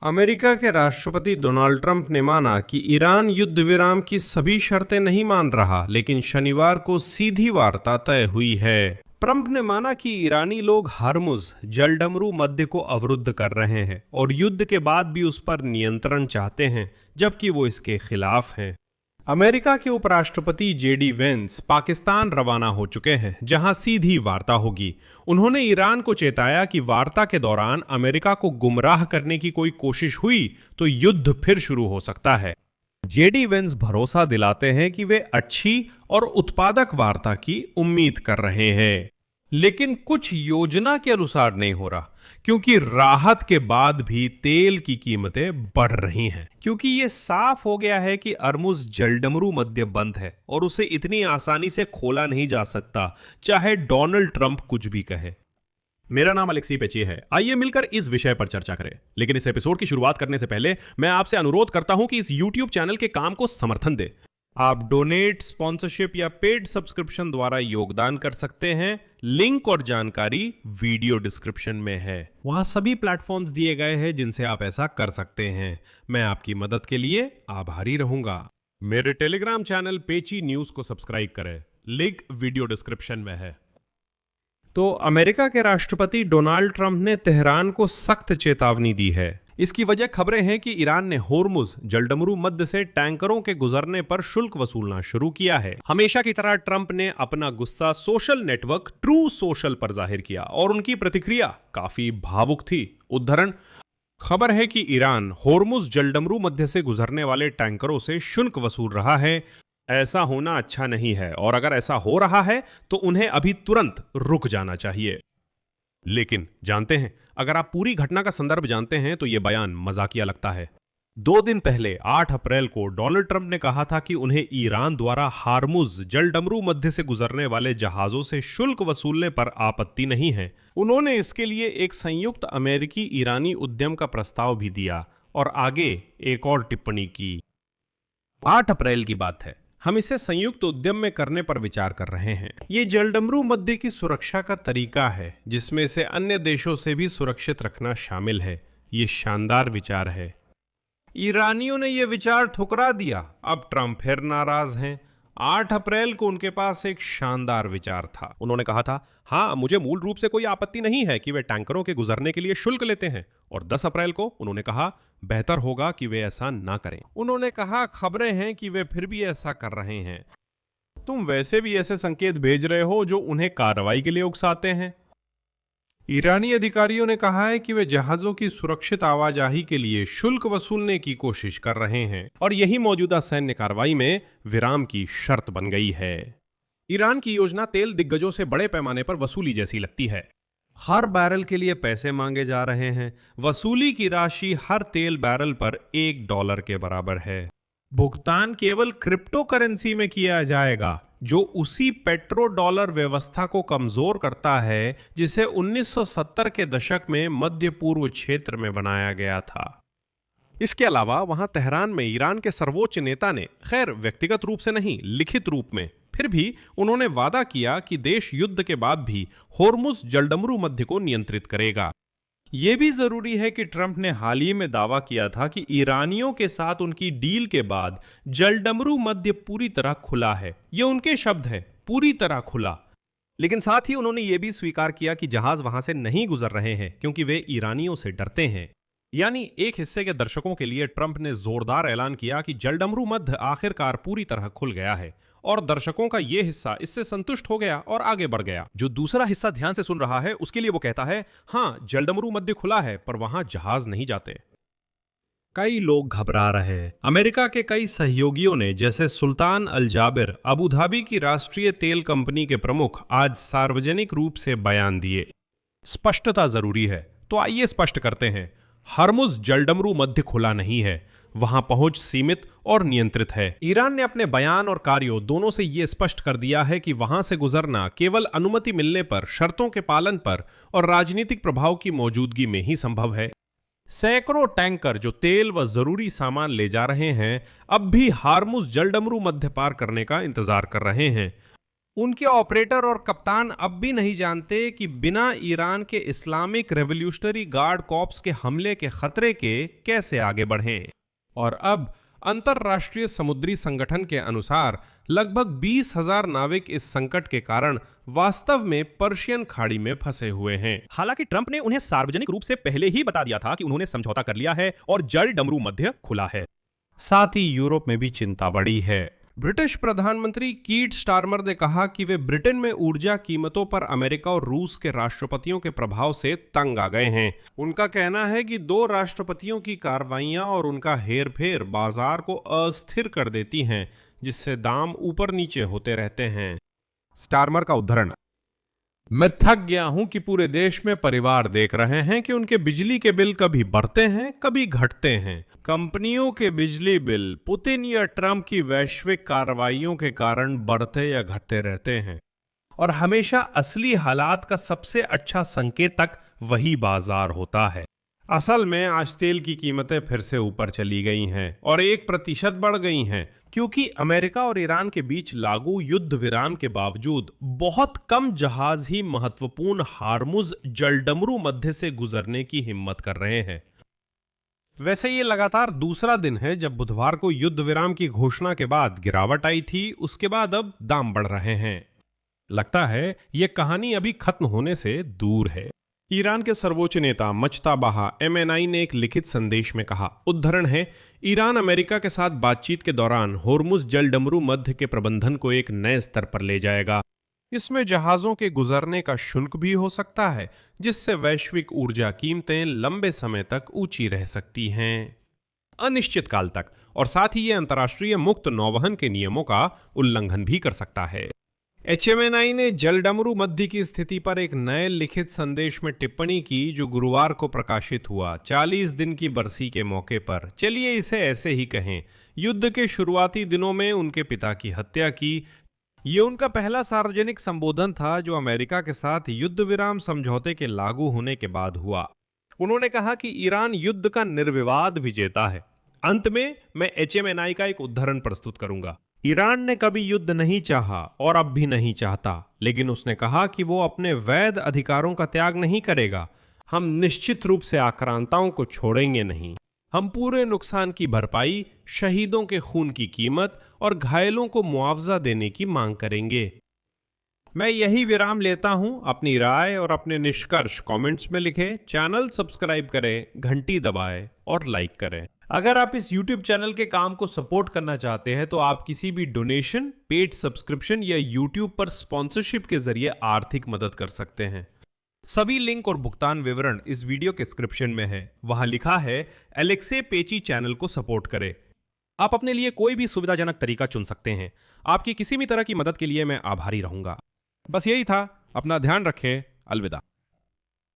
America के राष्ट्रपति Donald Trump ने माना कि ईरान युद्ध विराम की सभी शर्तें नहीं मान रहा, लेकिन शनिवार को सीधी वार्ता तय हुई है। ट्रंप ने माना कि ईरानी लोग हरमुज जलडमरू मध्य को अवरुद्ध कर रहे हैं और युद्ध के बाद भी उस पर नियंत्रण चाहते हैं, जबकि वो इसके खिलाफ हैं। अमेरिका के उपराष्ट्रपति जेडी वेंस पाकिस्तान रवाना हो चुके हैं, जहां सीधी वार्ता होगी। उन्होंने ईरान को चेताया कि वार्ता के दौरान अमेरिका को गुमराह करने की कोई कोशिश हुई तो युद्ध फिर शुरू हो सकता है। जेडी वेंस भरोसा दिलाते हैं कि वे अच्छी और उत्पादक वार्ता की उम्मीद कर रहे हैं, लेकिन कुछ योजना के अनुसार नहीं हो रहा, क्योंकि राहत के बाद भी तेल की कीमतें बढ़ रही हैं। क्योंकि ये साफ हो गया है कि हरमुज जलडमरू मध्य बंद है और उसे इतनी आसानी से खोला नहीं जा सकता, चाहे डोनाल्ड ट्रंप कुछ भी कहे। मेरा नाम अलेक्सी पेची है। आइए मिलकर इस विषय पर चर्चा करें। लेकिन इस एपिसोड की शुरुआत करने से पहले मैं आपसे अनुरोध करता हूं कि इस YouTube चैनल के काम को समर्थन दें। आप डोनेट, स्पॉन्सरशिप या पेड सब्सक्रिप्शन द्वारा योगदान कर सकते हैं। लिंक और जानकारी वीडियो डिस्क्रिप्शन में है। वहां सभी प्लेटफॉर्म्स दिए गए हैं जिनसे आप ऐसा कर सकते हैं। मैं आपकी मदद के लिए आभारी रहूंगा। मेरे टेलीग्राम चैनल पेची न्यूज को सब्सक्राइब करें, लिंक वीडियो डिस्क्रिप्शन में है। तो अमेरिका के राष्ट्रपति डोनाल्ड ट्रंप ने तेहरान को सख्त चेतावनी दी है। इसकी वजह खबरें हैं कि ईरान ने होर्मुज जलडमरू मध्य से टैंकरों के गुजरने पर शुल्क वसूलना शुरू किया है। हमेशा की तरह ट्रंप ने अपना गुस्सा सोशल नेटवर्क ट्रू सोशल पर जाहिर किया और उनकी प्रतिक्रिया काफी भावुक थी। उद्धरण: खबर है कि ईरान होर्मुज जलडमरू मध्य से गुजरने वाले टैंकरों से शुल्क वसूल रहा है। ऐसा होना अच्छा नहीं है और अगर ऐसा हो रहा है तो उन्हें अभी तुरंत रुक जाना चाहिए। लेकिन जानते हैं, अगर आप पूरी घटना का संदर्भ जानते हैं तो यह बयान मजाकिया लगता है। 2 दिन पहले 8 अप्रैल को डोनाल्ड ट्रंप ने कहा था कि उन्हें ईरान द्वारा हरमुज जलडमरू मध्य से गुजरने वाले जहाजों से शुल्क वसूलने पर आपत्ति नहीं है। उन्होंने इसके लिए एक संयुक्त अमेरिकी ईरानी उद्यम का प्रस्ताव भी दिया और आगे एक और टिप्पणी की। 8 अप्रैल की बात है। हम इसे संयुक्त उद्यम में करने पर विचार कर रहे हैं। ये जलडमरू मध्य की सुरक्षा का तरीका है, जिसमें से अन्य देशों से भी सुरक्षित रखना शामिल है। ये शानदार विचार है। ईरानियों ने यह विचार ठुकरा दिया। अब ट्रंप फिर नाराज हैं। 8 अप्रैल को उनके पास एक शानदार विचार था। उन्होंने कहा था, हाँ, मुझे मूल रूप से कोई आपत्ति नहीं है कि वे टैंकरों के गुजरने के लिए शुल्क लेते हैं। और 10 अप्रैल को उन्होंने कहा, बेहतर होगा कि वे ऐसा ना करें। उन्होंने कहा, खबरें हैं कि वे फिर भी ऐसा कर रहे हैं। तुम वैसे भी ऐसे संकेत भेज रहे हो जो उन्हें कार्रवाई के लिए उकसाते हैं। ईरानी अधिकारियों ने कहा है कि वे जहाजों की सुरक्षित आवाजाही के लिए शुल्क वसूलने की कोशिश कर रहे हैं और यही मौजूदा सैन्य कार्रवाई में विराम की शर्त बन गई है। ईरान की योजना तेल दिग्गजों से बड़े पैमाने पर वसूली जैसी लगती है। हर बैरल के लिए पैसे मांगे जा रहे हैं। वसूली की राशि हर तेल बैरल पर $1 के बराबर है। भुगतान केवल क्रिप्टो करेंसी में किया जाएगा, जो उसी पेट्रो डॉलर व्यवस्था को कमजोर करता है जिसे 1970 के दशक में मध्य पूर्व क्षेत्र में बनाया गया था। इसके अलावा वहां तेहरान में ईरान के सर्वोच्च नेता ने, खैर व्यक्तिगत रूप से नहीं, लिखित रूप में, फिर भी उन्होंने वादा किया कि देश युद्ध के बाद भी होर्मुज जलडमरू मध्य को नियंत्रित करेगा। यह भी जरूरी है कि ट्रंप ने हाल ही में दावा किया था कि ईरानियों के साथ उनकी डील के बाद जलडमरू मध्य पूरी तरह खुला है। ये उनके शब्द हैं, पूरी तरह खुला। लेकिन साथ ही उन्होंने यह भी स्वीकार किया कि जहाज वहां से नहीं गुजर रहे हैं क्योंकि वे ईरानियों से डरते हैं। यानी एक हिस्से के दर्शकों के लिए ट्रंप ने जोरदार ऐलान किया कि जलडमरू मध्य आखिरकार पूरी तरह खुल गया है और दर्शकों का यह हिस्सा इससे संतुष्ट हो गया और आगे बढ़ गया। जो दूसरा हिस्सा ध्यान से सुन रहा है उसके लिए वो कहता है, हाँ, जलडमरू मध्य खुला है पर वहां जहाज नहीं जाते। कई लोग घबरा रहे हैं। अमेरिका के कई सहयोगियों ने, जैसे सुल्तान अल जाबिर, अबू धाबी की राष्ट्रीय तेल कंपनी के प्रमुख, आज सार्वजनिक रूप से बयान दिए। स्पष्टता जरूरी है, तो आइए स्पष्ट करते हैं। हरमुज जलडमरू मध्य खुला नहीं है, वहां पहुंच सीमित और नियंत्रित है। ईरान ने अपने बयान और कार्यों दोनों से यह स्पष्ट कर दिया है कि वहां से गुजरना केवल अनुमति मिलने पर, शर्तों के पालन पर और राजनीतिक प्रभाव की मौजूदगी में ही संभव है। सैकड़ों टैंकर जो तेल व जरूरी सामान ले जा रहे हैं, अब भी हरमुज जलडमरू मध्य पार करने का इंतजार कर रहे हैं। उनके ऑपरेटर और कप्तान अब भी नहीं जानते कि बिना ईरान के इस्लामिक रेवोल्यूशनरी गार्ड कॉर्प्स के हमले के खतरे के कैसे आगे बढ़ें। और अब अंतर्राष्ट्रीय समुद्री संगठन के अनुसार लगभग 20,000 नाविक इस संकट के कारण वास्तव में पर्शियन खाड़ी में फंसे हुए हैं। हालांकि ट्रंप ने उन्हें सार्वजनिक रूप से पहले ही बता दिया था कि उन्होंने समझौता कर लिया है और जल डमरू मध्य खुला है। साथ ही यूरोप में भी चिंता बढ़ी है। ब्रिटिश प्रधानमंत्री कीट स्टारमर ने कहा कि वे ब्रिटेन में ऊर्जा कीमतों पर अमेरिका और रूस के राष्ट्रपतियों के प्रभाव से तंग आ गए हैं। उनका कहना है कि दो राष्ट्रपतियों की कार्रवाइयां और उनका हेरफेर बाजार को अस्थिर कर देती हैं, जिससे दाम ऊपर नीचे होते रहते हैं। स्टारमर का उद्धरण, मैं थक गया हूं कि पूरे देश में परिवार देख रहे हैं कि उनके बिजली के बिल कभी बढ़ते हैं कभी घटते हैं। कंपनियों के बिजली बिल पुतिन या ट्रंप की वैश्विक कार्रवाइयों के कारण बढ़ते या घटते रहते हैं, और हमेशा असली हालात का सबसे अच्छा संकेतक वही बाजार होता है। असल में आज तेल की कीमतें फिर से ऊपर चली गई हैं और 1% बढ़ गई हैं, क्योंकि अमेरिका और ईरान के बीच लागू युद्ध विराम के बावजूद बहुत कम जहाज ही महत्वपूर्ण हार्मुज जलडमरू मध्य से गुजरने की हिम्मत कर रहे हैं। वैसे ये लगातार दूसरा दिन है जब बुधवार को युद्ध विराम की घोषणा के बाद गिरावट आई थी। उसके बाद अब दाम बढ़ रहे हैं। लगता है ये कहानी अभी खत्म होने से दूर है। ईरान के सर्वोच्च नेता मुज्तबा MNI ने एक लिखित संदेश में कहा, उद्धरण है, ईरान अमेरिका के साथ बातचीत के दौरान होर्मुज जलडमरू मध्य के प्रबंधन को एक नए स्तर पर ले जाएगा। इसमें जहाजों के गुजरने का शुल्क भी हो सकता है, जिससे वैश्विक ऊर्जा कीमतें लंबे समय तक ऊंची रह सकती हैं, अनिश्चित काल तक। और साथ ही ये अंतर्राष्ट्रीय मुक्त नौवहन के नियमों का उल्लंघन भी कर सकता है। HMNI ने जलडमरू मध्य की स्थिति पर एक नए लिखित संदेश में टिप्पणी की, जो गुरुवार को प्रकाशित हुआ 40 दिन की बरसी के मौके पर। चलिए इसे ऐसे ही कहें, युद्ध के शुरुआती दिनों में उनके पिता की हत्या की। ये उनका पहला सार्वजनिक संबोधन था जो अमेरिका के साथ युद्ध विराम समझौते के लागू होने के बाद हुआ। उन्होंने कहा कि ईरान युद्ध का निर्विवाद विजेता है। अंत में मैं HMNI का एक उद्धरण प्रस्तुत करूंगा। ईरान ने कभी युद्ध नहीं चाहा और अब भी नहीं चाहता, लेकिन उसने कहा कि वो अपने वैध अधिकारों का त्याग नहीं करेगा। हम निश्चित रूप से आक्रांताओं को छोड़ेंगे नहीं। हम पूरे नुकसान की भरपाई, शहीदों के खून की कीमत और घायलों को मुआवजा देने की मांग करेंगे। मैं यही विराम लेता हूं। अपनी राय और अपने निष्कर्ष कमेंट्स में लिखें, चैनल सब्सक्राइब करें, घंटी दबाएं और लाइक करें। अगर आप इस YouTube चैनल के काम को सपोर्ट करना चाहते हैं तो आप किसी भी डोनेशन, पेड सब्सक्रिप्शन या YouTube पर स्पॉन्सरशिप के जरिए आर्थिक मदद कर सकते हैं। सभी लिंक और भुगतान विवरण इस वीडियो के डिस्क्रिप्शन में है। वहां लिखा है एलेक्से पेची चैनल को सपोर्ट करें। आप अपने लिए कोई भी सुविधाजनक तरीका चुन सकते हैं। आपकी किसी भी तरह की मदद के लिए मैं आभारी रहूंगा। बस यही था। अपना ध्यान रखें। अलविदा।